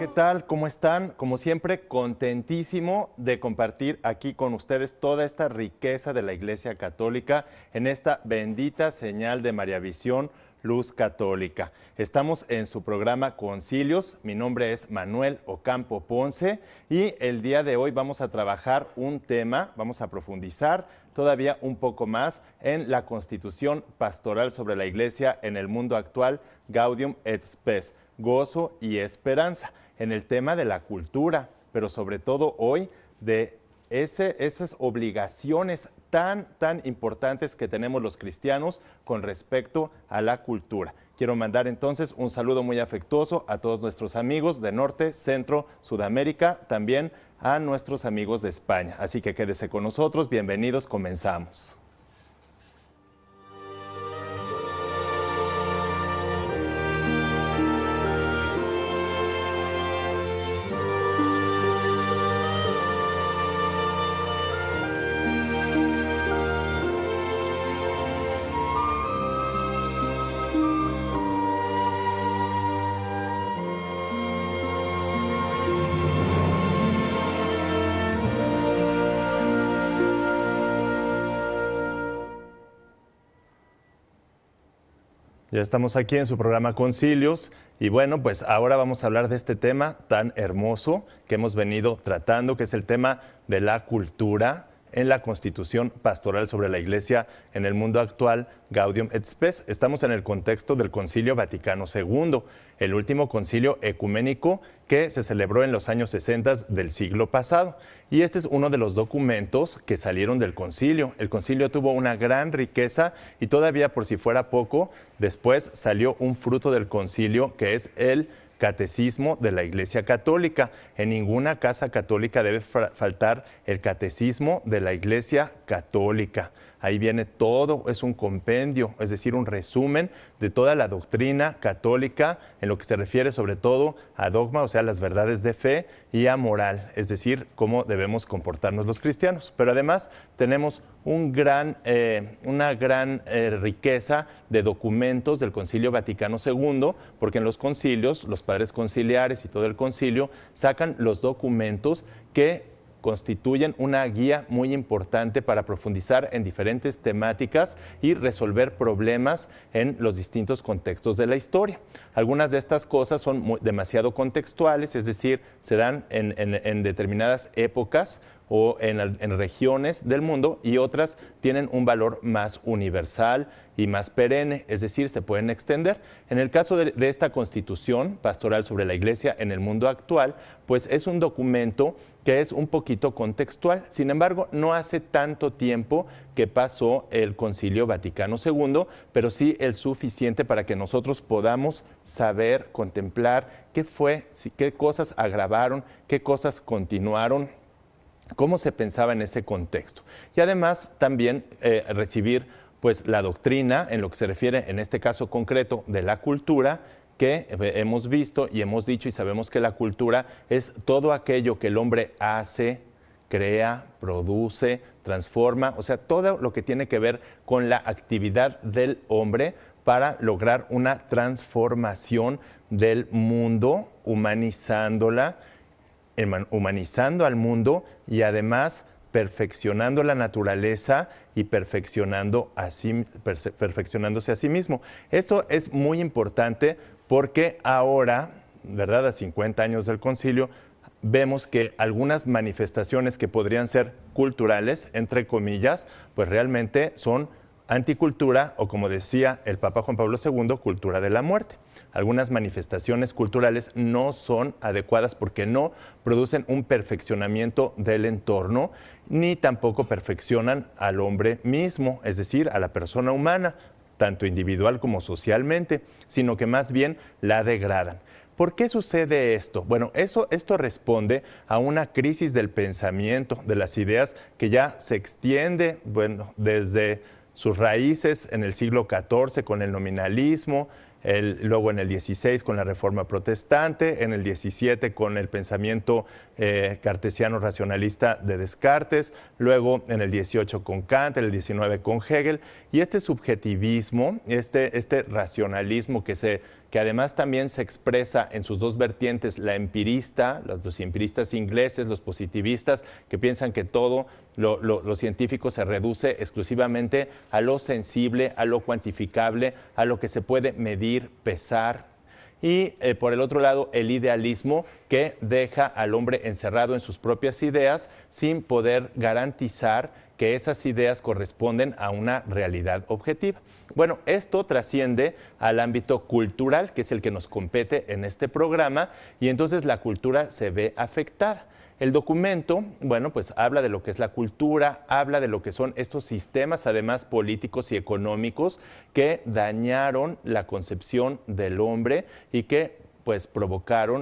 ¿qué tal? ¿Cómo están? Como siempre, contentísimo de compartir aquí con ustedes toda esta riqueza de la Iglesia Católica en esta bendita señal de Mariavisión, Luz Católica. Estamos en su programa Concilios. Mi nombre es Manuel Ocampo Ponce y el día de hoy vamos a trabajar un tema, vamos a profundizar todavía un poco más en la Constitución Pastoral sobre la Iglesia en el mundo actual, Gaudium et Spes, gozo y esperanza, en el tema de la cultura, pero sobre todo hoy de esas obligaciones tan importantes que tenemos los cristianos con respecto a la cultura. Quiero mandar entonces un saludo muy afectuoso a todos nuestros amigos de Norte, Centro, Sudamérica, también a nuestros amigos de España. Así que quédese con nosotros, bienvenidos, comenzamos. Ya estamos aquí en su programa Concilios y bueno, pues ahora vamos a hablar de este tema tan hermoso que hemos venido tratando, que es el tema de la cultura en la Constitución Pastoral sobre la Iglesia en el mundo actual, Gaudium et Spes. Estamos en el contexto del Concilio Vaticano II, el último concilio ecuménico que se celebró en los años 60 del siglo pasado. Y este es uno de los documentos que salieron del concilio. El concilio tuvo una gran riqueza y todavía, por si fuera poco, después salió un fruto del concilio que es el Catecismo de la Iglesia Católica. En ninguna casa católica debe faltar el Catecismo de la Iglesia Católica. Ahí viene todo, es un compendio, es decir, un resumen de toda la doctrina católica en lo que se refiere sobre todo a dogma, o sea, las verdades de fe, y a moral, es decir, cómo debemos comportarnos los cristianos. Pero además tenemos una gran riqueza de documentos del Concilio Vaticano II, porque en los concilios, los padres conciliares y todo el concilio sacan los documentos que constituyen una guía muy importante para profundizar en diferentes temáticas y resolver problemas en los distintos contextos de la historia. Algunas de estas cosas son demasiado contextuales, es decir, se dan en determinadas épocas o en regiones del mundo, y otras tienen un valor más universal y más perenne, es decir, se pueden extender. En el caso de esta Constitución Pastoral sobre la Iglesia en el mundo actual, pues es un documento que es un poquito contextual. Sin embargo, no hace tanto tiempo que pasó el Concilio Vaticano II, pero sí el suficiente para que nosotros podamos saber, contemplar qué fue, qué cosas agravaron, qué cosas continuaron, cómo se pensaba en ese contexto. Y además también recibir pues la doctrina en lo que se refiere en este caso concreto de la cultura, que hemos visto y hemos dicho y sabemos que la cultura es todo aquello que el hombre hace, crea, produce, transforma, o sea, todo lo que tiene que ver con la actividad del hombre para lograr una transformación del mundo, humanizando al mundo y además perfeccionando la naturaleza y perfeccionándose a sí mismo. Esto es muy importante porque ahora, ¿verdad?, a 50 años del concilio, vemos que algunas manifestaciones que podrían ser culturales, entre comillas, pues realmente son anticultura, o como decía el Papa Juan Pablo II, cultura de la muerte. Algunas manifestaciones culturales no son adecuadas porque no producen un perfeccionamiento del entorno, ni tampoco perfeccionan al hombre mismo, es decir, a la persona humana, tanto individual como socialmente, sino que más bien la degradan. ¿Por qué sucede esto? Bueno, esto responde a una crisis del pensamiento, de las ideas, que ya se extiende, bueno, desde sus raíces en el siglo XIV con el nominalismo, luego en el XVI con la Reforma Protestante, en el XVII con el pensamiento cartesiano racionalista de Descartes, luego en el XVIII con Kant, en el XIX con Hegel, y este subjetivismo, este racionalismo que se que además también se expresa en sus dos vertientes, la empirista, los empiristas ingleses, los positivistas, que piensan que todo lo científico se reduce exclusivamente a lo sensible, a lo cuantificable, a lo que se puede medir, pesar. Y por el otro lado, el idealismo, que deja al hombre encerrado en sus propias ideas sin poder garantizar que esas ideas corresponden a una realidad objetiva. Bueno, esto trasciende al ámbito cultural, que es el que nos compete en este programa, y entonces la cultura se ve afectada. El documento, bueno, pues habla de lo que es la cultura, habla de lo que son estos sistemas, además políticos y económicos, que dañaron la concepción del hombre y que pues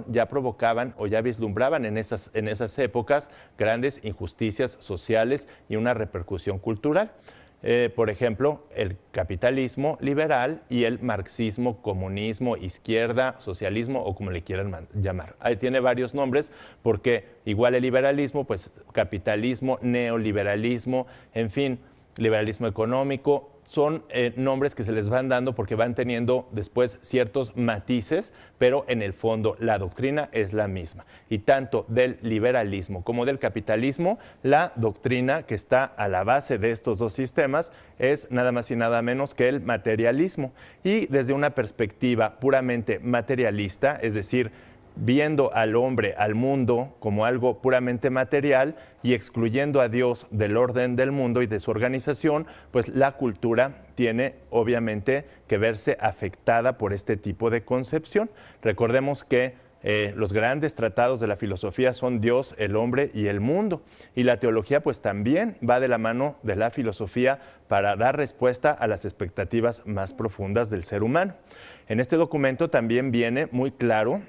ya provocaban o ya vislumbraban en esas épocas grandes injusticias sociales y una repercusión cultural. Por ejemplo, el capitalismo liberal y el marxismo, comunismo, izquierda, socialismo o como le quieran llamar. Ahí tiene varios nombres porque igual el liberalismo, pues capitalismo, neoliberalismo, en fin, liberalismo económico, son nombres que se les van dando porque van teniendo después ciertos matices, pero en el fondo la doctrina es la misma. Y tanto del liberalismo como del capitalismo, la doctrina que está a la base de estos dos sistemas es nada más y nada menos que el materialismo. Y desde una perspectiva puramente materialista, es decir, viendo al hombre, al mundo, como algo puramente material y excluyendo a Dios del orden del mundo y de su organización, pues la cultura tiene obviamente que verse afectada por este tipo de concepción. Recordemos que los grandes tratados de la filosofía son Dios, el hombre y el mundo. Y la teología pues también va de la mano de la filosofía para dar respuesta a las expectativas más profundas del ser humano. En este documento también viene muy claro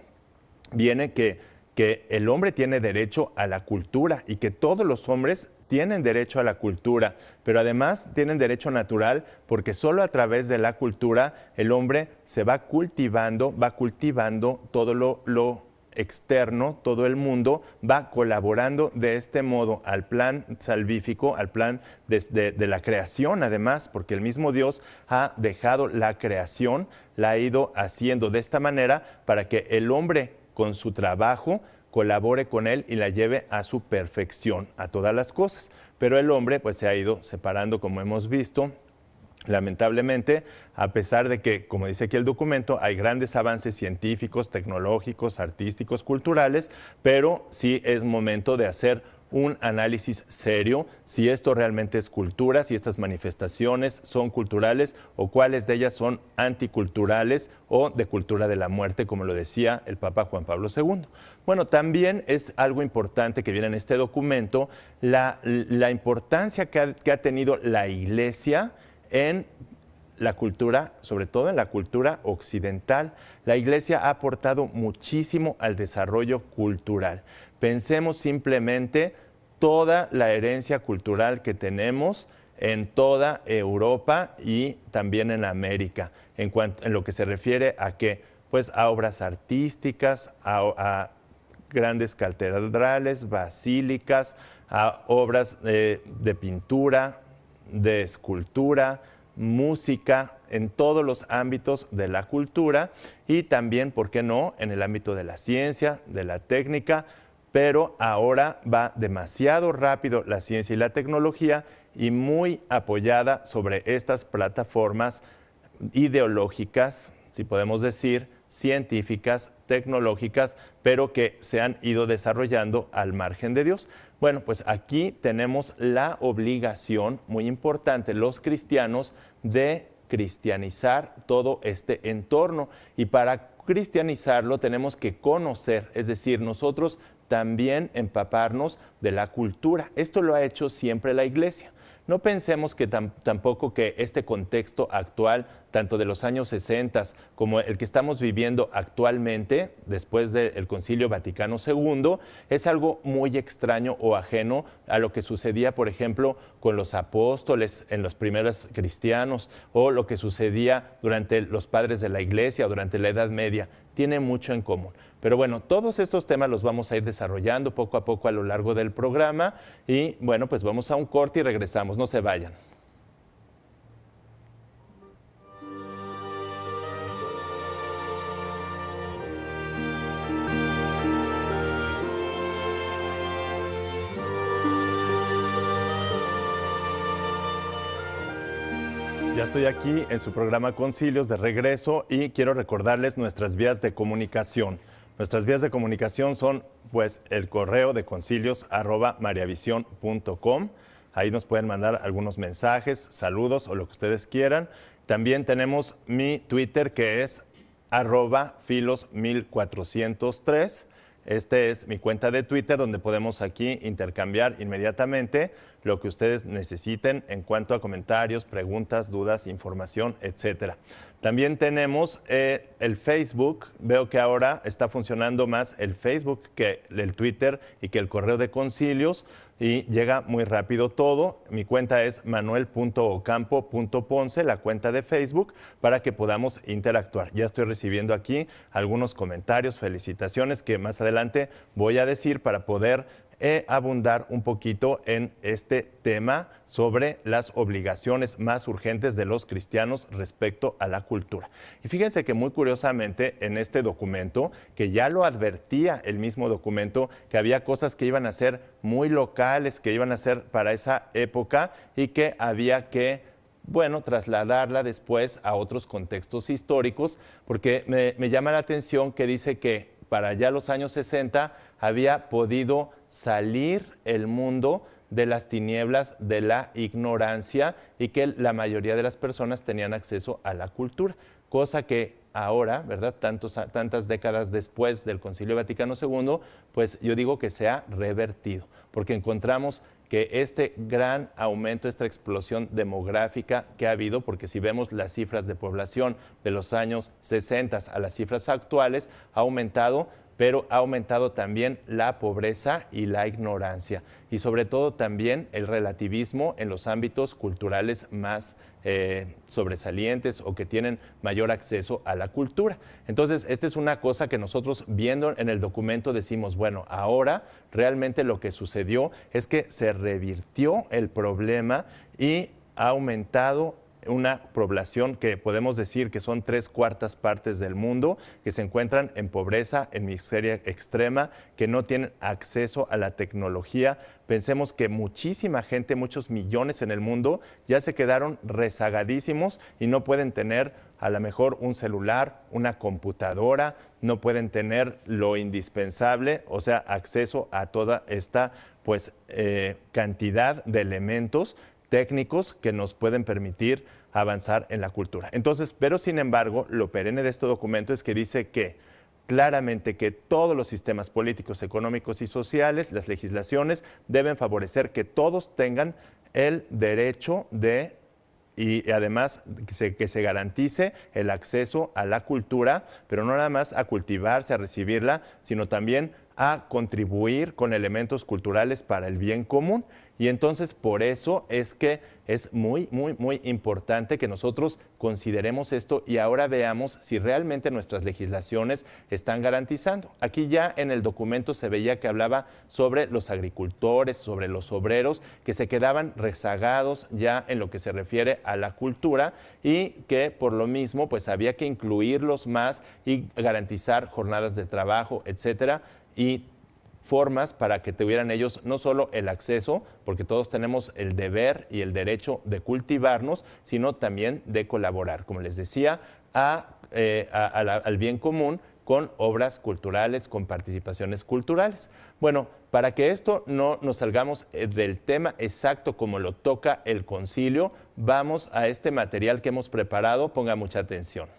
que el hombre tiene derecho a la cultura y que todos los hombres tienen derecho a la cultura, pero además tienen derecho natural porque solo a través de la cultura el hombre se va cultivando todo lo externo, todo el mundo va colaborando de este modo al plan salvífico, al plan de la creación además, porque el mismo Dios ha dejado la creación, la ha ido haciendo de esta manera para que el hombre con su trabajo colabore con él y la lleve a su perfección, a todas las cosas. Pero el hombre pues se ha ido separando, como hemos visto, lamentablemente, a pesar de que, como dice aquí el documento, hay grandes avances científicos, tecnológicos, artísticos, culturales, pero sí es momento de hacer un análisis serio, si esto realmente es cultura, si estas manifestaciones son culturales o cuáles de ellas son anticulturales o de cultura de la muerte, como lo decía el Papa Juan Pablo II. Bueno, también es algo importante que viene en este documento, la importancia que ha tenido la Iglesia en la cultura, sobre todo en la cultura occidental. La Iglesia ha aportado muchísimo al desarrollo cultural. Pensemos simplemente toda la herencia cultural que tenemos en toda Europa y también en América, en lo que se refiere a qué, pues a obras artísticas, a grandes catedrales, basílicas, a obras de pintura, de escultura, música, en todos los ámbitos de la cultura y también, ¿por qué no?, en el ámbito de la ciencia, de la técnica, pero ahora va demasiado rápido la ciencia y la tecnología y muy apoyada sobre estas plataformas ideológicas, si podemos decir, científicas, tecnológicas, pero que se han ido desarrollando al margen de Dios. Bueno, pues aquí tenemos la obligación muy importante, los cristianos, de cristianizar todo este entorno. Y para cristianizarlo tenemos que conocer, es decir, nosotros también empaparnos de la cultura. Esto lo ha hecho siempre la Iglesia. No pensemos que tampoco que este contexto actual, tanto de los años 60 como el que estamos viviendo actualmente, después del Concilio Vaticano II, es algo muy extraño o ajeno a lo que sucedía, por ejemplo, con los apóstoles en los primeros cristianos, o lo que sucedía durante los padres de la Iglesia o durante la Edad Media. Tiene mucho en común. Pero bueno, todos estos temas los vamos a ir desarrollando poco a poco a lo largo del programa y bueno, pues vamos a un corte y regresamos, no se vayan. Ya estoy aquí en su programa Concilios de regreso y quiero recordarles nuestras vías de comunicación. Nuestras vías de comunicación son pues el correo de concilios@mariavision.com. Ahí nos pueden mandar algunos mensajes, saludos o lo que ustedes quieran. También tenemos mi Twitter que es @filos1403. Este es mi cuenta de Twitter donde podemos aquí intercambiar inmediatamente lo que ustedes necesiten en cuanto a comentarios, preguntas, dudas, información, etcétera. También tenemos el Facebook. Veo que ahora está funcionando más el Facebook que el Twitter y que el correo de concilios y llega muy rápido todo. Mi cuenta es manuel.ocampo.ponce, la cuenta de Facebook, para que podamos interactuar. Ya estoy recibiendo aquí algunos comentarios, felicitaciones que más adelante voy a decir para poder abundar un poquito en este tema sobre las obligaciones más urgentes de los cristianos respecto a la cultura. Y fíjense que muy curiosamente en este documento, que ya lo advertía el mismo documento, que había cosas que iban a ser muy locales, que iban a ser para esa época y que había que trasladarla después a otros contextos históricos, porque me llama la atención que dice que para allá los años 60 había podido salir el mundo de las tinieblas de la ignorancia y que la mayoría de las personas tenían acceso a la cultura, cosa que ahora, ¿verdad? Tantas décadas después del Concilio Vaticano II, pues yo digo que se ha revertido, porque encontramos que este gran aumento, esta explosión demográfica que ha habido, porque si vemos las cifras de población de los años 60 a las cifras actuales, ha aumentado, pero ha aumentado también la pobreza y la ignorancia, y sobre todo también el relativismo en los ámbitos culturales más sobresalientes o que tienen mayor acceso a la cultura. Entonces, esta es una cosa que nosotros viendo en el documento decimos, bueno, ahora realmente lo que sucedió es que se revirtió el problema y ha aumentado una población que podemos decir que son 3/4 partes del mundo, que se encuentran en pobreza, en miseria extrema, que no tienen acceso a la tecnología. Pensemos que muchísima gente, muchos millones en el mundo, ya se quedaron rezagadísimos y no pueden tener a lo mejor un celular, una computadora, no pueden tener lo indispensable, o sea, acceso a toda esta cantidad de elementos técnicos que nos pueden permitir avanzar en la cultura. Entonces, pero sin embargo, lo perenne de este documento es que dice que claramente que todos los sistemas políticos, económicos y sociales, las legislaciones, deben favorecer que todos tengan el derecho de y además que se garantice el acceso a la cultura, pero no nada más a cultivarse, a recibirla, sino también a contribuir con elementos culturales para el bien común. Y entonces por eso es que es muy importante que nosotros consideremos esto y ahora veamos si realmente nuestras legislaciones están garantizando. Aquí ya en el documento se veía que hablaba sobre los agricultores, sobre los obreros, que se quedaban rezagados ya en lo que se refiere a la cultura y que por lo mismo pues había que incluirlos más y garantizar jornadas de trabajo, etcétera, y formas para que tuvieran ellos no solo el acceso, porque todos tenemos el deber y el derecho de cultivarnos, sino también de colaborar, como les decía, al bien común con obras culturales, con participaciones culturales. Bueno, para que esto no nos salgamos del tema exacto como lo toca el concilio, vamos a este material que hemos preparado, ponga mucha atención.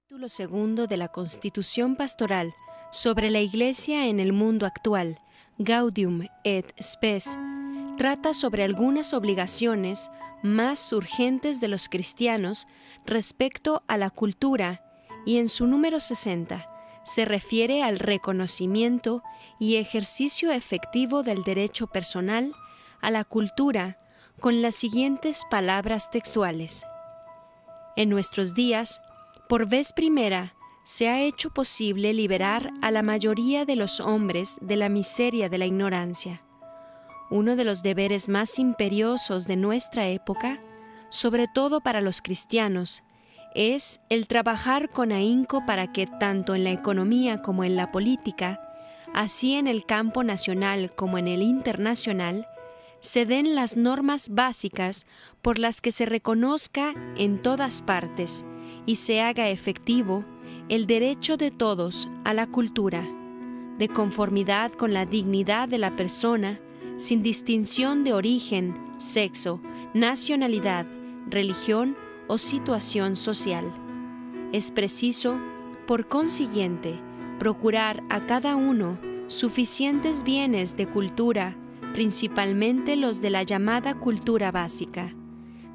Título segundo de la Constitución Pastoral sobre la Iglesia en el mundo actual, Gaudium et Spes, trata sobre algunas obligaciones más urgentes de los cristianos respecto a la cultura y en su número 60 se refiere al reconocimiento y ejercicio efectivo del derecho personal a la cultura con las siguientes palabras textuales. En nuestros días, por vez primera, se ha hecho posible liberar a la mayoría de los hombres de la miseria de la ignorancia. Uno de los deberes más imperiosos de nuestra época, sobre todo para los cristianos, es el trabajar con ahínco para que tanto en la economía como en la política, así en el campo nacional como en el internacional, se den las normas básicas por las que se reconozca en todas partes y se haga efectivo el derecho de todos a la cultura, de conformidad con la dignidad de la persona, sin distinción de origen, sexo, nacionalidad, religión o situación social. Es preciso, por consiguiente, procurar a cada uno suficientes bienes de cultura, principalmente los de la llamada cultura básica.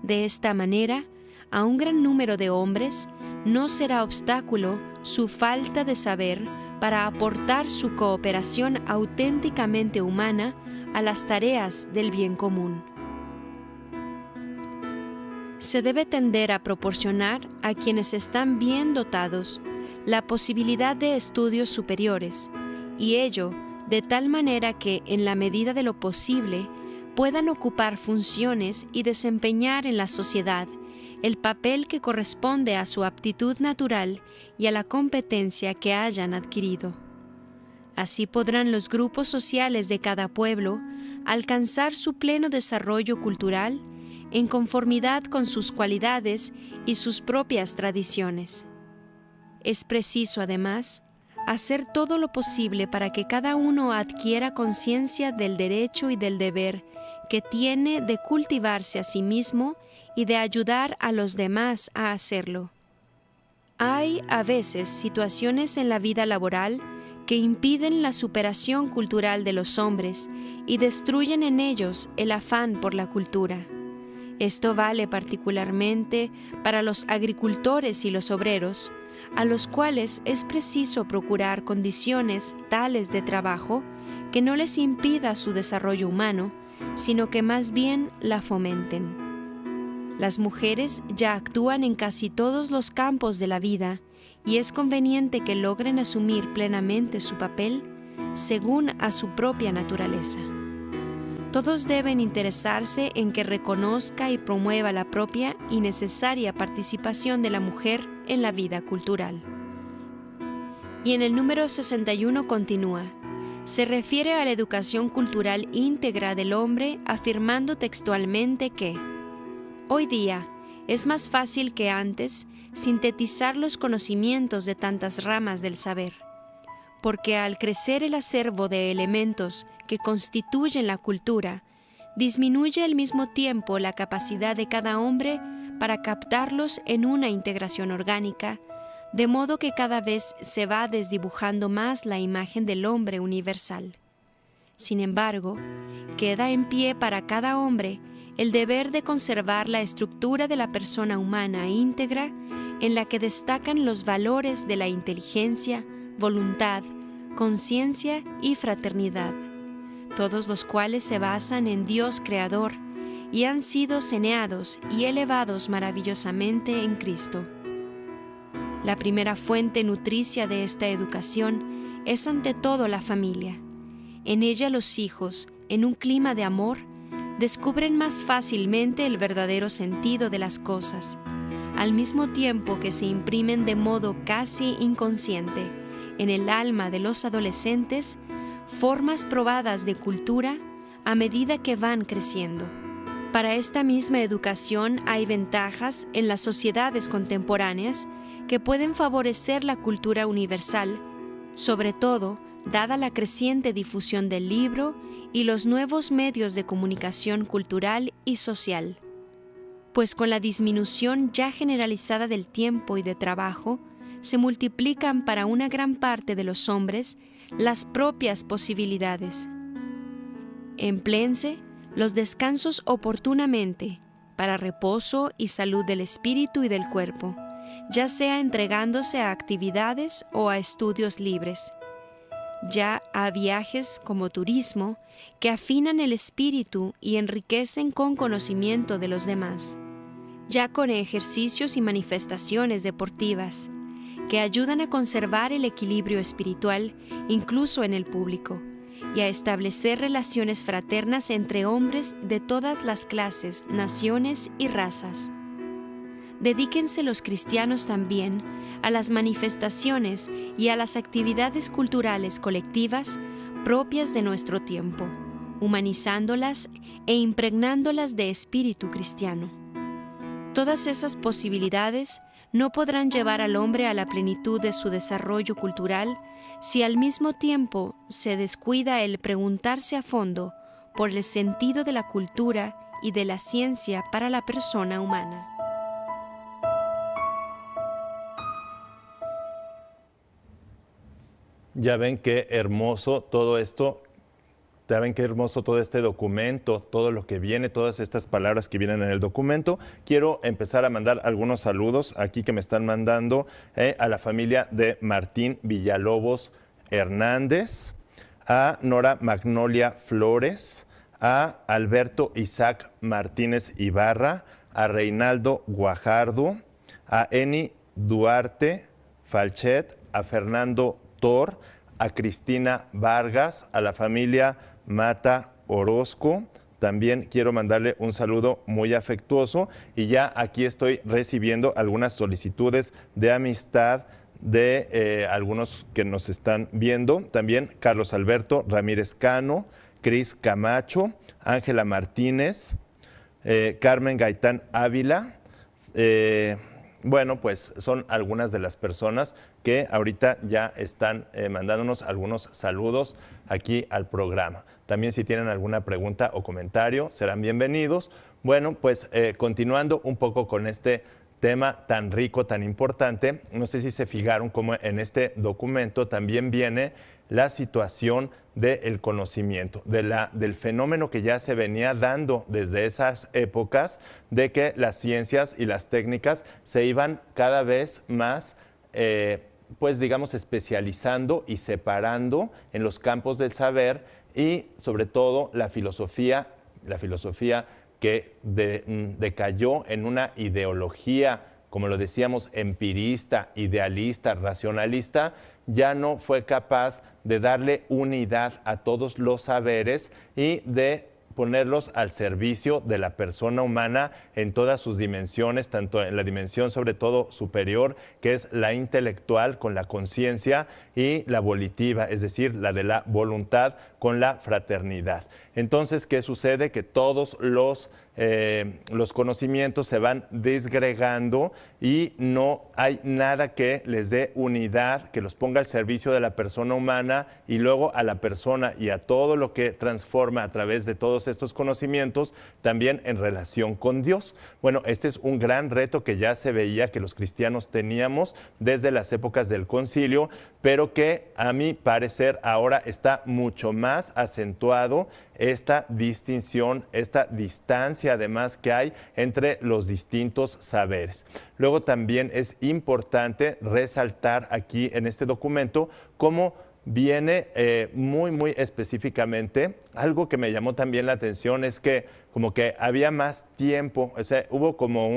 De esta manera, a un gran número de hombres no será obstáculo su falta de saber para aportar su cooperación auténticamente humana a las tareas del bien común. Se debe tender a proporcionar a quienes están bien dotados la posibilidad de estudios superiores, y ello de tal manera que, en la medida de lo posible, puedan ocupar funciones y desempeñar en la sociedad el papel que corresponde a su aptitud natural y a la competencia que hayan adquirido. Así podrán los grupos sociales de cada pueblo alcanzar su pleno desarrollo cultural en conformidad con sus cualidades y sus propias tradiciones. Es preciso, además, hacer todo lo posible para que cada uno adquiera conciencia del derecho y del deber que tiene de cultivarse a sí mismo y de ayudar a los demás a hacerlo. Hay a veces situaciones en la vida laboral que impiden la superación cultural de los hombres y destruyen en ellos el afán por la cultura. Esto vale particularmente para los agricultores y los obreros, a los cuales es preciso procurar condiciones tales de trabajo que no les impida su desarrollo humano, sino que más bien la fomenten. Las mujeres ya actúan en casi todos los campos de la vida y es conveniente que logren asumir plenamente su papel según a su propia naturaleza. Todos deben interesarse en que reconozca y promueva la propia y necesaria participación de la mujer en la vida cultural. Y en el número 61 continúa: se refiere a la educación cultural íntegra del hombre, afirmando textualmente que hoy día es más fácil que antes sintetizar los conocimientos de tantas ramas del saber, porque al crecer el acervo de elementos que constituyen la cultura, disminuye al mismo tiempo la capacidad de cada hombre para captarlos en una integración orgánica, de modo que cada vez se va desdibujando más la imagen del hombre universal. Sin embargo, queda en pie para cada hombre el deber de conservar la estructura de la persona humana íntegra, en la que destacan los valores de la inteligencia, voluntad, conciencia y fraternidad, todos los cuales se basan en Dios Creador y han sido saneados y elevados maravillosamente en Cristo. La primera fuente nutricia de esta educación es ante todo la familia. En ella los hijos, en un clima de amor, descubren más fácilmente el verdadero sentido de las cosas, al mismo tiempo que se imprimen de modo casi inconsciente en el alma de los adolescentes formas probadas de cultura a medida que van creciendo. Para esta misma educación hay ventajas en las sociedades contemporáneas que pueden favorecer la cultura universal, sobre todo dada la creciente difusión del libro y los nuevos medios de comunicación cultural y social. Pues con la disminución ya generalizada del tiempo y de trabajo, se multiplican para una gran parte de los hombres las propias posibilidades. Empléense los descansos oportunamente para reposo y salud del espíritu y del cuerpo, ya sea entregándose a actividades o a estudios libres, ya a viajes como turismo que afinan el espíritu y enriquecen con conocimiento de los demás, ya con ejercicios y manifestaciones deportivas que ayudan a conservar el equilibrio espiritual incluso en el público y a establecer relaciones fraternas entre hombres de todas las clases, naciones y razas. Dedíquense los cristianos también a las manifestaciones y a las actividades culturales colectivas propias de nuestro tiempo, humanizándolas e impregnándolas de espíritu cristiano. Todas esas posibilidades no podrán llevar al hombre a la plenitud de su desarrollo cultural si al mismo tiempo se descuida el preguntarse a fondo por el sentido de la cultura y de la ciencia para la persona humana. Ya ven qué hermoso todo esto, ya ven qué hermoso todo este documento, todo lo que viene, todas estas palabras que vienen en el documento. Quiero empezar a mandar algunos saludos aquí que me están mandando a la familia de Martín Villalobos Hernández, a Nora Magnolia Flores, a Alberto Isaac Martínez Ibarra, a Reinaldo Guajardo, a Eni Duarte Falchet, a Fernando Tor, a Cristina Vargas, a la familia Mata Orozco. También quiero mandarle un saludo muy afectuoso y ya aquí estoy recibiendo algunas solicitudes de amistad de algunos que nos están viendo. También Carlos Alberto Ramírez Cano, Cris Camacho, Ángela Martínez, Carmen Gaitán Ávila. Bueno, pues son algunas de las personas que ahorita ya están mandándonos algunos saludos aquí al programa. También si tienen alguna pregunta o comentario, serán bienvenidos. Bueno, pues continuando un poco con este tema tan rico, tan importante, no sé si se fijaron cómo en este documento también viene la situación del conocimiento, del fenómeno que ya se venía dando desde esas épocas, de que las ciencias y las técnicas se iban cada vez más, pues digamos, especializando y separando en los campos del saber y sobre todo la filosofía que decayó en una ideología, como lo decíamos, empirista, idealista, racionalista, ya no fue capaz de darle unidad a todos los saberes y de ponerlos al servicio de la persona humana en todas sus dimensiones, tanto en la dimensión sobre todo superior, que es la intelectual con la conciencia, y la volitiva, es decir, la de la voluntad con la fraternidad. Entonces, ¿qué sucede? Que todos los conocimientos se van disgregando y no hay nada que les dé unidad, que los ponga al servicio de la persona humana y luego a la persona y a todo lo que transforma a través de todos estos conocimientos también en relación con Dios. Bueno, este es un gran reto que ya se veía que los cristianos teníamos desde las épocas del concilio, pero que a mi parecer ahora está mucho más acentuado esta distinción, esta distancia además que hay entre los distintos saberes. Luego también es importante resaltar aquí en este documento cómo viene muy específicamente. Algo que me llamó también la atención es que como que había más tiempo, o sea, hubo como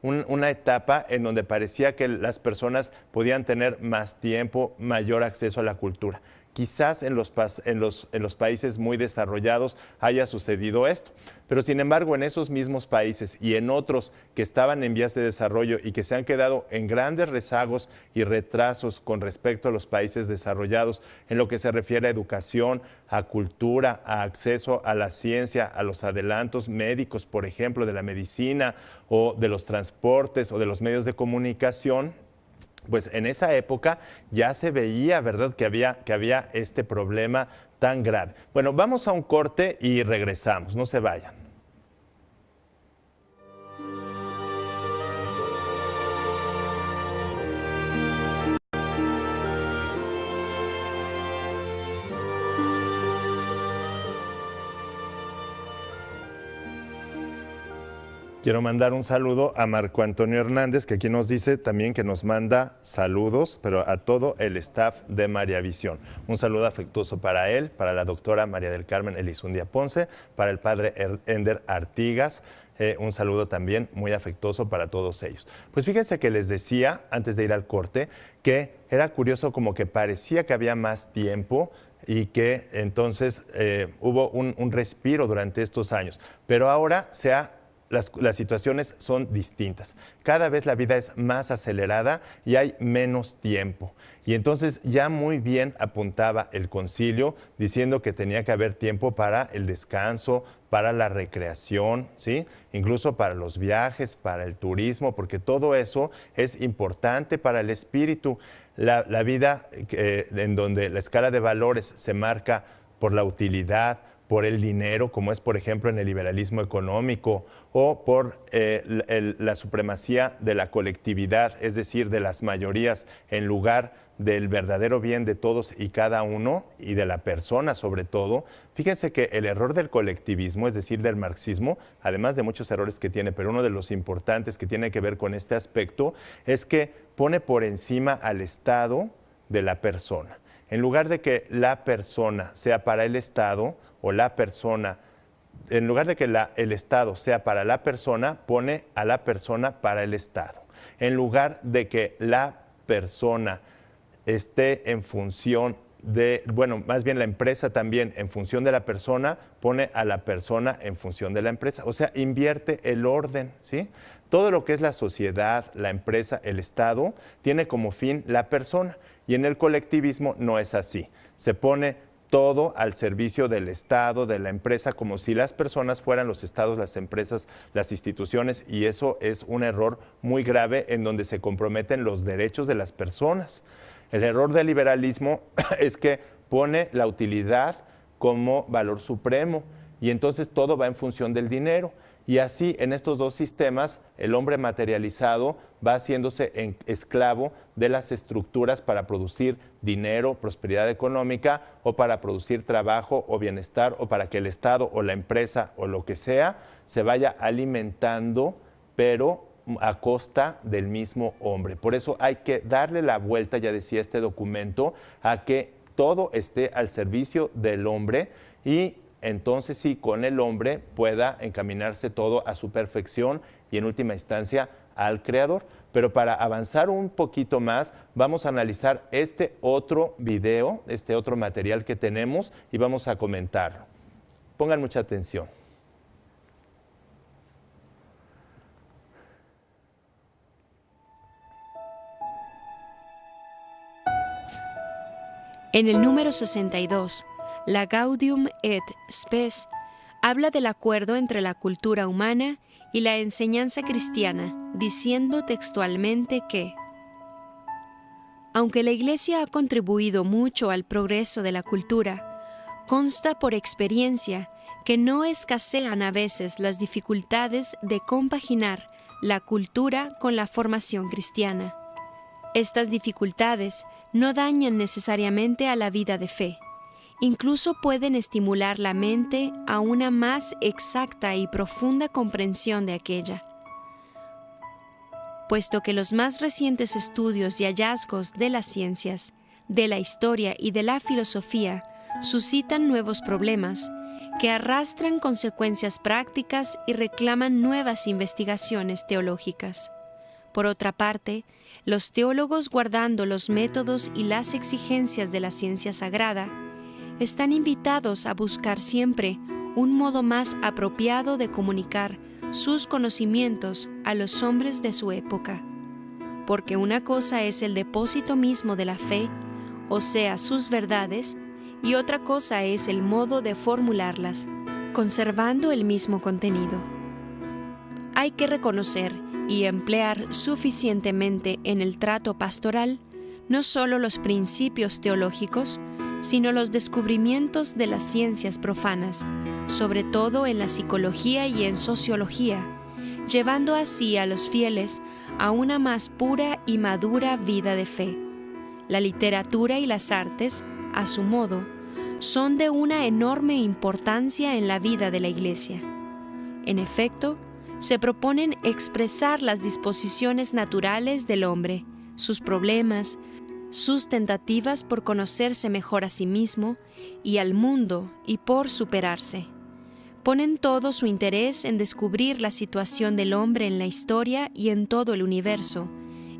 una etapa en donde parecía que las personas podían tener más tiempo, mayor acceso a la cultura. Quizás en los países muy desarrollados haya sucedido esto, pero sin embargo en esos mismos países y en otros que estaban en vías de desarrollo y que se han quedado en grandes rezagos y retrasos con respecto a los países desarrollados en lo que se refiere a educación, a cultura, a acceso a la ciencia, a los adelantos médicos, por ejemplo, de la medicina o de los transportes o de los medios de comunicación. Pues en esa época ya se veía, ¿verdad?, que había este problema tan grave. Bueno, vamos a un corte y regresamos, no se vayan. Quiero mandar un saludo a Marco Antonio Hernández, que aquí nos dice también que nos manda saludos, pero a todo el staff de María Visión. Un saludo afectuoso para él, para la doctora María del Carmen Elizundia Ponce, para el padre Ender Artigas. Un saludo también muy afectuoso para todos ellos. Pues fíjense que les decía, antes de ir al corte, que era curioso como que parecía que había más tiempo y que entonces hubo un respiro durante estos años. Pero ahora se ha las situaciones son distintas. Cada vez la vida es más acelerada y hay menos tiempo. Y entonces ya muy bien apuntaba el concilio diciendo que tenía que haber tiempo para el descanso, para la recreación, ¿sí? Incluso para los viajes, para el turismo, porque todo eso es importante para el espíritu. La vida en donde la escala de valores se marca por la utilidad, por el dinero, como es por ejemplo en el liberalismo económico, o por la supremacía de la colectividad, es decir, de las mayorías, en lugar del verdadero bien de todos y cada uno, y de la persona sobre todo. Fíjense que el error del colectivismo, es decir, del marxismo, además de muchos errores que tiene, pero uno de los importantes que tiene que ver con este aspecto, es que pone por encima al Estado de la persona. En lugar de que la persona sea para el Estado, o la persona, en lugar de que el Estado sea para la persona, pone a la persona para el Estado. En lugar de que la persona esté en función de, bueno, más bien la empresa también en función de la persona, pone a la persona en función de la empresa. O sea, invierte el orden, ¿sí? Todo lo que es la sociedad, la empresa, el Estado, tiene como fin la persona. Y en el colectivismo no es así. Se pone todo al servicio del Estado, de la empresa, como si las personas fueran los estados, las empresas, las instituciones, y eso es un error muy grave en donde se comprometen los derechos de las personas. El error del liberalismo es que pone la utilidad como valor supremo y entonces todo va en función del dinero. Y así, en estos dos sistemas, el hombre materializado va haciéndose esclavo de las estructuras para producir dinero, prosperidad económica, o para producir trabajo o bienestar, o para que el Estado o la empresa o lo que sea se vaya alimentando, pero a costa del mismo hombre. Por eso hay que darle la vuelta, ya decía este documento, a que todo esté al servicio del hombre, y entonces sí, con el hombre pueda encaminarse todo a su perfección y en última instancia al Creador. Pero para avanzar un poquito más, vamos a analizar este otro video, este otro material que tenemos, y vamos a comentarlo. Pongan mucha atención. En el número 62, la Gaudium et Spes habla del acuerdo entre la cultura humana y la enseñanza cristiana, diciendo textualmente que, aunque la Iglesia ha contribuido mucho al progreso de la cultura, consta por experiencia que no escasean a veces las dificultades de compaginar la cultura con la formación cristiana. Estas dificultades no dañan necesariamente a la vida de fe. Incluso pueden estimular la mente a una más exacta y profunda comprensión de aquella. Puesto que los más recientes estudios y hallazgos de las ciencias, de la historia y de la filosofía suscitan nuevos problemas que arrastran consecuencias prácticas y reclaman nuevas investigaciones teológicas. Por otra parte, los teólogos, guardando los métodos y las exigencias de la ciencia sagrada, están invitados a buscar siempre un modo más apropiado de comunicar sus conocimientos a los hombres de su época. Porque una cosa es el depósito mismo de la fe, o sea, sus verdades, y otra cosa es el modo de formularlas, conservando el mismo contenido. Hay que reconocer y emplear suficientemente en el trato pastoral no solo los principios teológicos, sino los descubrimientos de las ciencias profanas, sobre todo en la psicología y en sociología, llevando así a los fieles a una más pura y madura vida de fe. La literatura y las artes, a su modo, son de una enorme importancia en la vida de la Iglesia. En efecto, se proponen expresar las disposiciones naturales del hombre, sus problemas, sus tentativas por conocerse mejor a sí mismo y al mundo y por superarse. Ponen todo su interés en descubrir la situación del hombre en la historia y en todo el universo,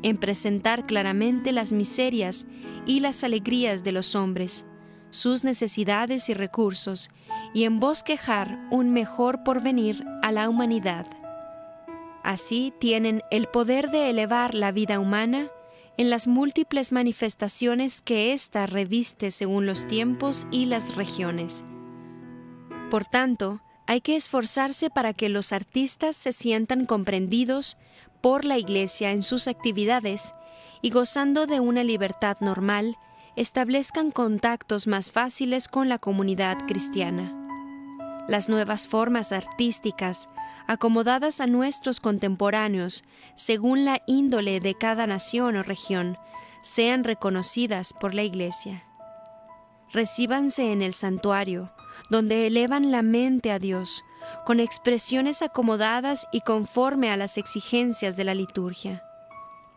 en presentar claramente las miserias y las alegrías de los hombres, sus necesidades y recursos, y en bosquejar un mejor porvenir a la humanidad. Así tienen el poder de elevar la vida humana en las múltiples manifestaciones que ésta reviste según los tiempos y las regiones. Por tanto, hay que esforzarse para que los artistas se sientan comprendidos por la Iglesia en sus actividades y, gozando de una libertad normal, establezcan contactos más fáciles con la comunidad cristiana. Las nuevas formas artísticas, acomodadas a nuestros contemporáneos según la índole de cada nación o región, sean reconocidas por la Iglesia. Recíbanse en el santuario, donde elevan la mente a Dios, con expresiones acomodadas y conforme a las exigencias de la liturgia.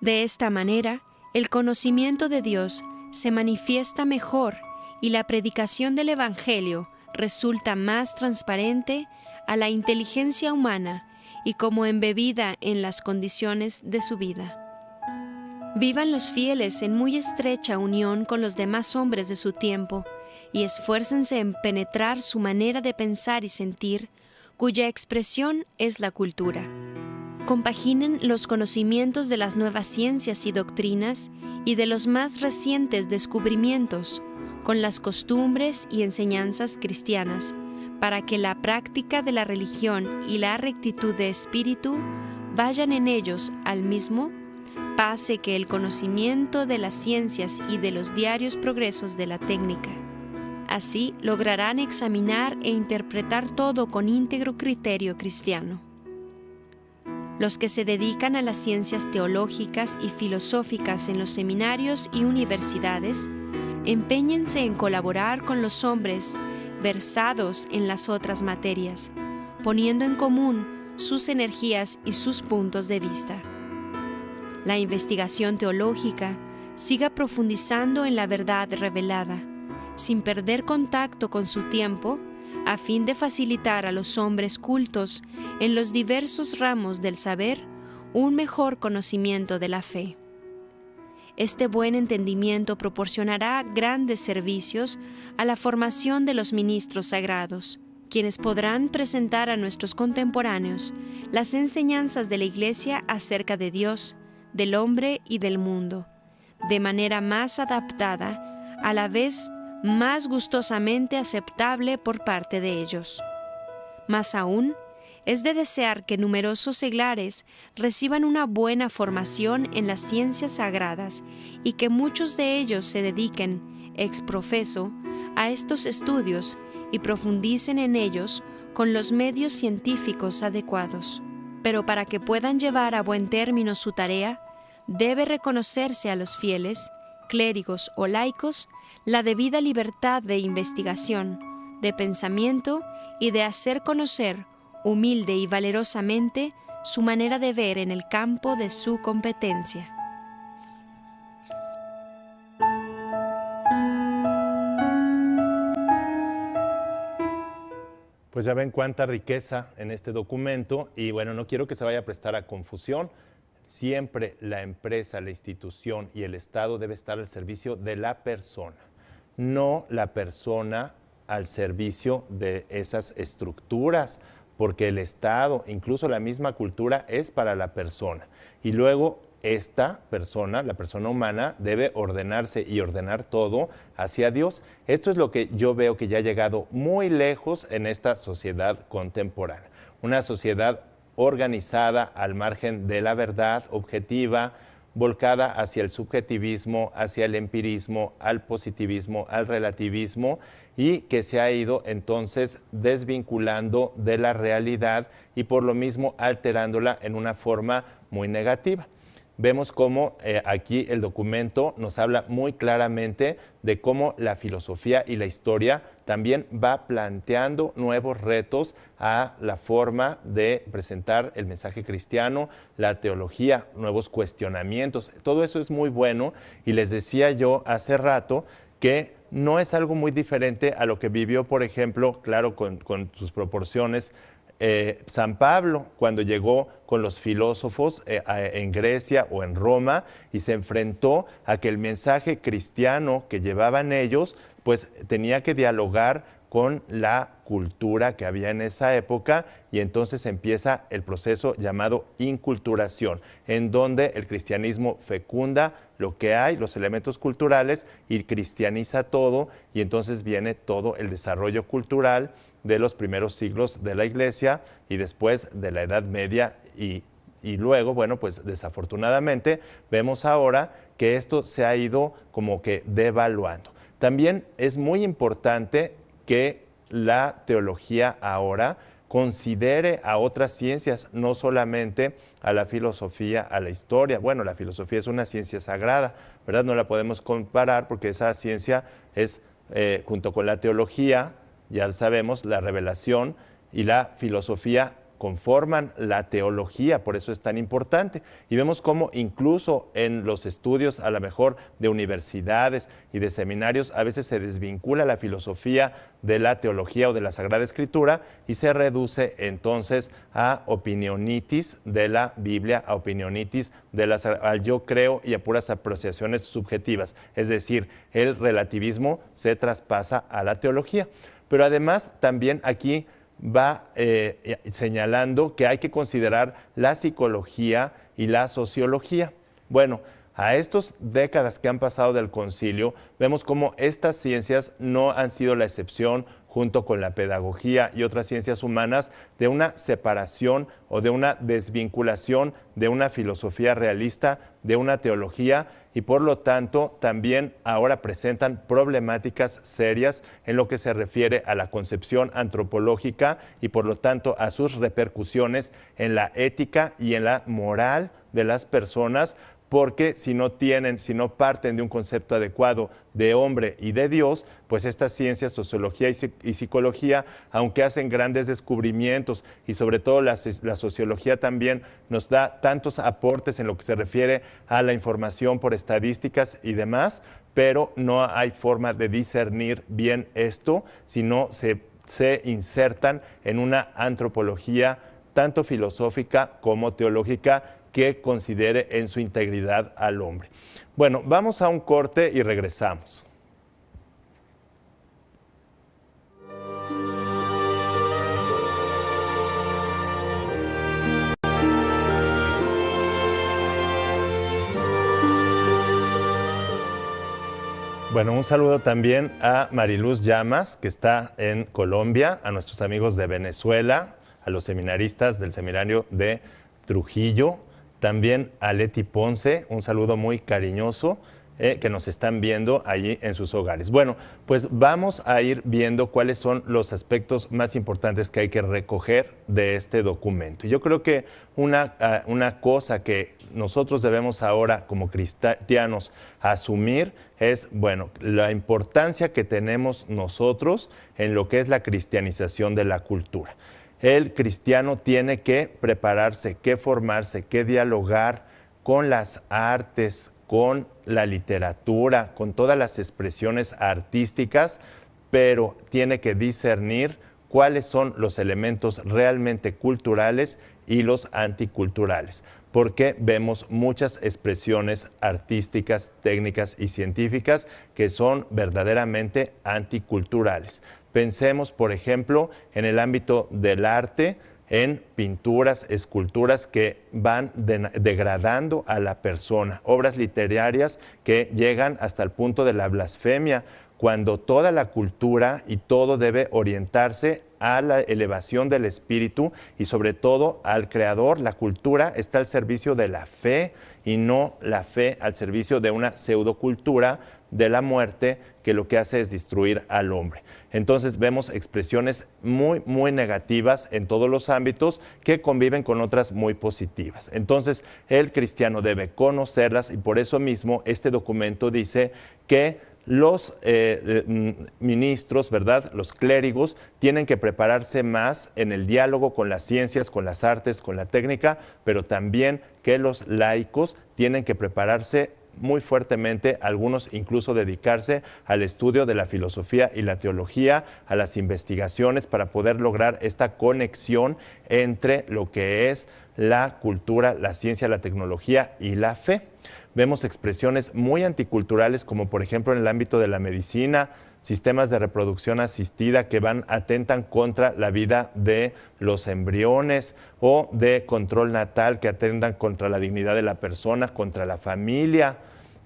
De esta manera, el conocimiento de Dios se manifiesta mejor y la predicación del Evangelio resulta más transparente a la inteligencia humana y como embebida en las condiciones de su vida. Vivan los fieles en muy estrecha unión con los demás hombres de su tiempo y esfuércense en penetrar su manera de pensar y sentir, cuya expresión es la cultura. Compaginen los conocimientos de las nuevas ciencias y doctrinas y de los más recientes descubrimientos con las costumbres y enseñanzas cristianas, para que la práctica de la religión y la rectitud de espíritu vayan en ellos al mismo, pase que el conocimiento de las ciencias y de los diarios progresos de la técnica. Así lograrán examinar e interpretar todo con íntegro criterio cristiano. Los que se dedican a las ciencias teológicas y filosóficas en los seminarios y universidades, empeñense en colaborar con los hombres versados en las otras materias, poniendo en común sus energías y sus puntos de vista. La investigación teológica siga profundizando en la verdad revelada, sin perder contacto con su tiempo, a fin de facilitar a los hombres cultos en los diversos ramos del saber un mejor conocimiento de la fe. Este buen entendimiento proporcionará grandes servicios a la formación de los ministros sagrados, quienes podrán presentar a nuestros contemporáneos las enseñanzas de la Iglesia acerca de Dios, del hombre y del mundo, de manera más adaptada, a la vez más gustosamente aceptable por parte de ellos. Más aún, es de desear que numerosos seglares reciban una buena formación en las ciencias sagradas y que muchos de ellos se dediquen, ex profeso, a estos estudios y profundicen en ellos con los medios científicos adecuados. Pero para que puedan llevar a buen término su tarea, debe reconocerse a los fieles, clérigos o laicos, la debida libertad de investigación, de pensamiento y de hacer conocer humilde y valerosamente su manera de ver en el campo de su competencia. Pues ya ven cuánta riqueza en este documento y bueno, no quiero que se vaya a prestar a confusión. Siempre la empresa, la institución y el Estado debe estar al servicio de la persona, no la persona al servicio de esas estructuras, porque el Estado, incluso la misma cultura, es para la persona. Y luego esta persona, la persona humana, debe ordenarse y ordenar todo hacia Dios. Esto es lo que yo veo que ya ha llegado muy lejos en esta sociedad contemporánea. Una sociedad organizada al margen de la verdad objetiva, volcada hacia el subjetivismo, hacia el empirismo, al positivismo, al relativismo, y que se ha ido entonces desvinculando de la realidad y por lo mismo alterándola en una forma muy negativa. Vemos cómo aquí el documento nos habla muy claramente de cómo la filosofía y la historia también va planteando nuevos retos a la forma de presentar el mensaje cristiano, la teología, nuevos cuestionamientos. Todo eso es muy bueno y les decía yo hace rato que no es algo muy diferente a lo que vivió, por ejemplo, claro, con sus proporciones, San Pablo, cuando llegó con los filósofos en Grecia o en Roma y se enfrentó a que el mensaje cristiano que llevaban ellos, pues tenía que dialogar con la cultura que había en esa época, y entonces empieza el proceso llamado inculturación, en donde el cristianismo fecunda lo que hay, los elementos culturales, y cristianiza todo, y entonces viene todo el desarrollo cultural de los primeros siglos de la Iglesia y después de la Edad Media y luego, bueno, pues desafortunadamente vemos ahora que esto se ha ido como que devaluando. También es muy importante que la teología ahora considere a otras ciencias, no solamente a la filosofía, a la historia. Bueno, la filosofía es una ciencia sagrada, ¿verdad? No la podemos comparar porque esa ciencia es, junto con la teología, ya sabemos, la revelación y la filosofía conforman la teología, por eso es tan importante. Y vemos cómo incluso en los estudios, a lo mejor de universidades y de seminarios, a veces se desvincula la filosofía de la teología o de la Sagrada Escritura y se reduce entonces a opinionitis de la Biblia, a opinionitis al yo creo y a puras apreciaciones subjetivas. Es decir, el relativismo se traspasa a la teología. Pero además también aquí va señalando que hay que considerar la psicología y la sociología. Bueno, a estas décadas que han pasado del concilio, vemos cómo estas ciencias no han sido la excepción, junto con la pedagogía y otras ciencias humanas, de una separación o de una desvinculación de una filosofía realista, de una teología, y por lo tanto también ahora presentan problemáticas serias en lo que se refiere a la concepción antropológica y por lo tanto a sus repercusiones en la ética y en la moral de las personas, porque si no parten de un concepto adecuado de hombre y de Dios, pues estas ciencias, sociología y psicología, aunque hacen grandes descubrimientos y sobre todo la sociología también nos da tantos aportes en lo que se refiere a la información por estadísticas y demás, pero no hay forma de discernir bien esto, sino se insertan en una antropología tanto filosófica como teológica que considere en su integridad al hombre. Bueno, vamos a un corte y regresamos. Bueno, un saludo también a Mariluz Llamas, que está en Colombia, a nuestros amigos de Venezuela, a los seminaristas del seminario de Trujillo, también a Leti Ponce, un saludo muy cariñoso que nos están viendo allí en sus hogares. Bueno, pues vamos a ir viendo cuáles son los aspectos más importantes que hay que recoger de este documento. Yo creo que una cosa que nosotros debemos ahora como cristianos asumir es, bueno, la importancia que tenemos nosotros en lo que es la cristianización de la cultura. El cristiano tiene que prepararse, que formarse, que dialogar con las artes, con la literatura, con todas las expresiones artísticas, pero tiene que discernir cuáles son los elementos realmente culturales y los anticulturales, porque vemos muchas expresiones artísticas, técnicas y científicas que son verdaderamente anticulturales. Pensemos, por ejemplo, en el ámbito del arte, en pinturas, esculturas que van degradando a la persona, obras literarias que llegan hasta el punto de la blasfemia, cuando toda la cultura y todo debe orientarse a la elevación del espíritu y sobre todo al creador. La cultura está al servicio de la fe y no la fe al servicio de una pseudocultura de la muerte que lo que hace es destruir al hombre. Entonces vemos expresiones muy, muy negativas en todos los ámbitos que conviven con otras muy positivas. Entonces el cristiano debe conocerlas y por eso mismo este documento dice que los ministros, ¿verdad?, los clérigos, tienen que prepararse más en el diálogo con las ciencias, con las artes, con la técnica, pero también que los laicos tienen que prepararse muy fuertemente, algunos incluso dedicarse al estudio de la filosofía y la teología, a las investigaciones para poder lograr esta conexión entre lo que es la cultura, la ciencia, la tecnología y la fe. Vemos expresiones muy anticulturales, como por ejemplo en el ámbito de la medicina, sistemas de reproducción asistida que atentan contra la vida de los embriones, o de control natal que atentan contra la dignidad de la persona, contra la familia.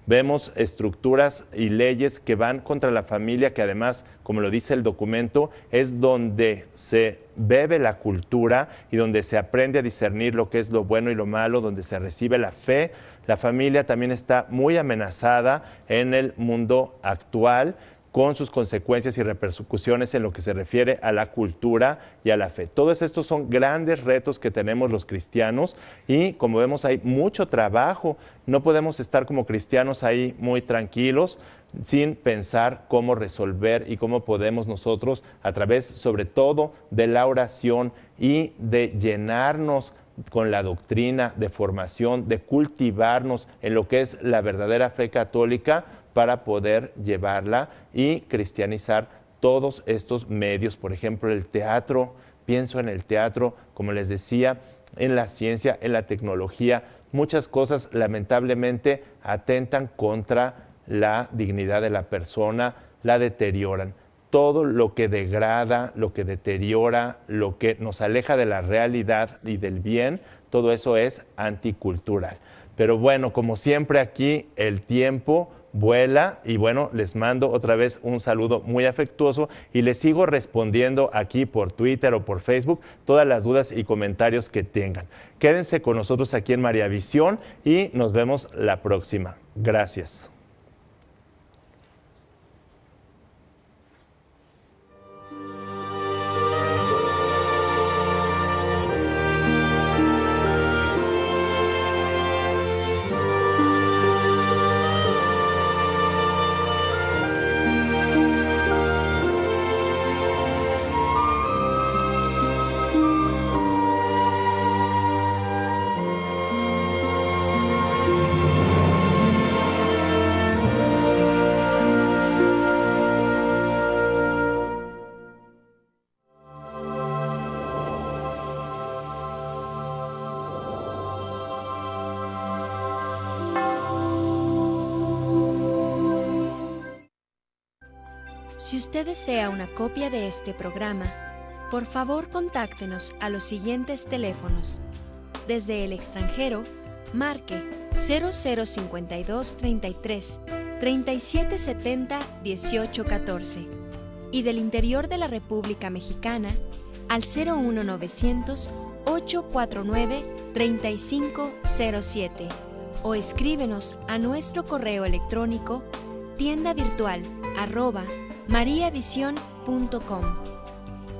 Vemos estructuras y leyes que van contra la familia, que además, como lo dice el documento, es donde se bebe la cultura y donde se aprende a discernir lo que es lo bueno y lo malo, donde se recibe la fe. La familia también está muy amenazada en el mundo actual, con sus consecuencias y repercusiones en lo que se refiere a la cultura y a la fe. Todos estos son grandes retos que tenemos los cristianos y, como vemos, hay mucho trabajo. No podemos estar como cristianos ahí muy tranquilos sin pensar cómo resolver y cómo podemos nosotros, a través sobre todo de la oración y de llenarnos con la doctrina, de formación, de cultivarnos en lo que es la verdadera fe católica, para poder llevarla y cristianizar todos estos medios. Por ejemplo, el teatro, pienso en el teatro, como les decía, en la ciencia, en la tecnología. Muchas cosas lamentablemente atentan contra la dignidad de la persona, la deterioran. Todo lo que degrada, lo que deteriora, lo que nos aleja de la realidad y del bien, todo eso es anticultural. Pero bueno, como siempre aquí el tiempo vuela y bueno, les mando otra vez un saludo muy afectuoso y les sigo respondiendo aquí por Twitter o por Facebook todas las dudas y comentarios que tengan. Quédense con nosotros aquí en María Visión y nos vemos la próxima. Gracias. Si usted desea una copia de este programa, por favor contáctenos a los siguientes teléfonos. Desde el extranjero, marque 0052 33 3770 1814 y del interior de la República Mexicana al 01900 849 3507 o escríbenos a nuestro correo electrónico tiendavirtual@mariavision.com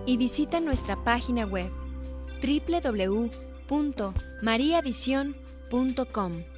y visita nuestra página web www.mariavision.com.